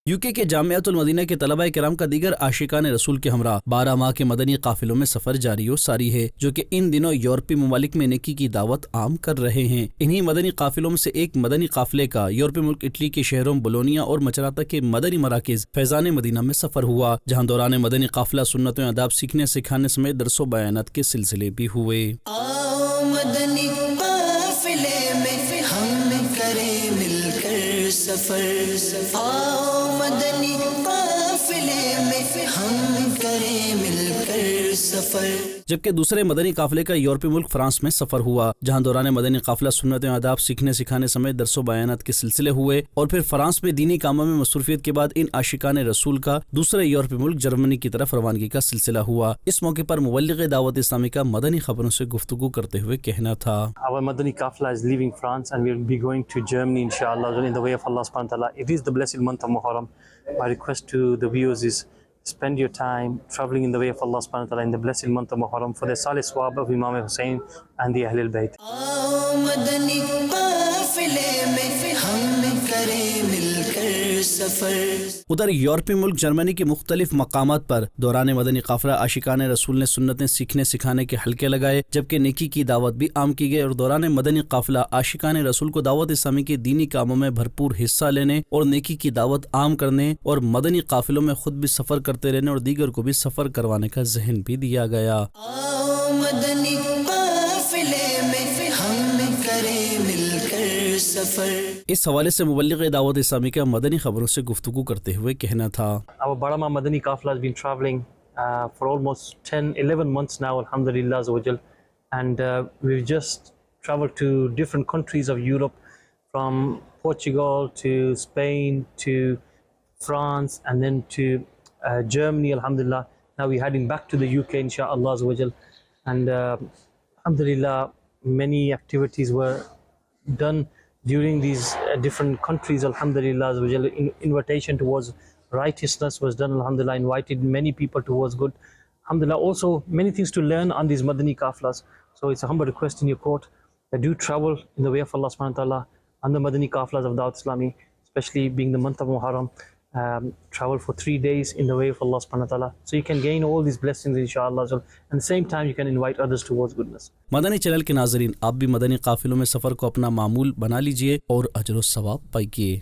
UK کے جامعۃ-المدینہ کے طلبہ کرام کا دیگر عاشقان رسول کے ہمراہ 12 ماہ کے مدنی قافلوں میں سفر جاری و ساری ہے، جو کہ ان دنوں یورپی ممالک میں نیکی کی دعوت عام کر رہے ہیں۔ انہی مدنی قافلوں میں سے ایک مدنی قافلے کا یورپی ملک اٹلی کے شہروں بولونیا اور مچراتا کے مدنی مراکز فیضان مدینہ میں سفر ہوا، جہاں دوران مدنی قافلہ سنت و آداب سیکھنے سکھانے سمیت درس و بیانات کے سلسلے بھی ہوئے۔ مدنی قافلے میں ہم کریں مل کر سفر، آؤ مدنی قافلے میں ہم کریں مل کر سفر۔ جبکہ دوسرے مدنی قافلے کا یورپی ملک فرانس میں سفر ہوا، جہاں دوران مدنی قافلہ سنت و آداب سیکھنے سکھانے سمیت درس و بیانات کے سلسلے ہوئے، اور پھر فرانس میں دینی کاموں میں مصروفیت کے بعد ان عاشقان رسول کا دوسرے یورپی ملک جرمنی کی طرف روانگی کا سلسلہ ہوا۔ اس موقع پر مبلغ دعوت اسلامی کا مدنی خبروں سے گفتگو کرتے ہوئے کہنا تھا: Our Madani Qafile is leaving France and we'll be going to Germany inshallah in the way of Allah subhanahu wa ta'ala. It is the blessed month of Muharram. My request to the viewers is spend your time traveling in the way of Allah subhanahu wa ta'ala in the blessed month of Muharram for the Salih Swab of Imam Hussain and the Ahlul Bayt. مدنی قافلے میں ہم کریں مل کر سفر۔ ادھر یورپی ملک جرمنی کے مختلف مقامات پر دوران مدنی قافلہ عاشقان رسول نے سنتیں سیکھنے سکھانے کے حلقے لگائے، جبکہ نیکی کی دعوت بھی عام کی گئی، اور دوران مدنی قافلہ عاشقان رسول کو دعوت اسلامی کے دینی کاموں میں بھرپور حصہ لینے اور نیکی کی دعوت عام کرنے اور مدنی قافلوں میں خود بھی سفر کرتے رہنے اور دیگر کو بھی سفر کروانے کا ذہن بھی دیا گیا۔ مدنی قافلے میں ہم کریں مل کر سفر۔ اس حوالے سے مبلغ دعوت اسلامی کا مدنی خبروں سے گفتگو کرتے ہوئے کہنا تھا: Our Barama Madani Qafile has been traveling for almost 10-11 months now, alhamdulillah azza wa jal, and we've just traveled to different countries of Europe, from Portugal to Spain to France and then to Germany, alhamdulillah. Now we're heading back to the UK inshallah azza wa jal, and alhamdulillah many activities were done during these different countries, alhamdulillah azza wa jal. Invitation towards righteousness was done, alhamdulillah, invited many people towards good, alhamdulillah. Also many things to learn on these Madani Qafilas, so it's a humble request in your court that do travel in the way of Allah subhanahu wa ta'ala on the Madani Qafilas of Dawateislami, especially being the month of Muharram. Travel for 3 days in the way of Allah subhanahu wa ta'ala, so you can gain all these blessings inshallah, and the same time you can invite others towards goodness. Madani channel کے ناظرین، آپ بھی مدنی قافلوں میں سفر کو اپنا معمول بنا لیجئے اور اجر و ثواب پائیے۔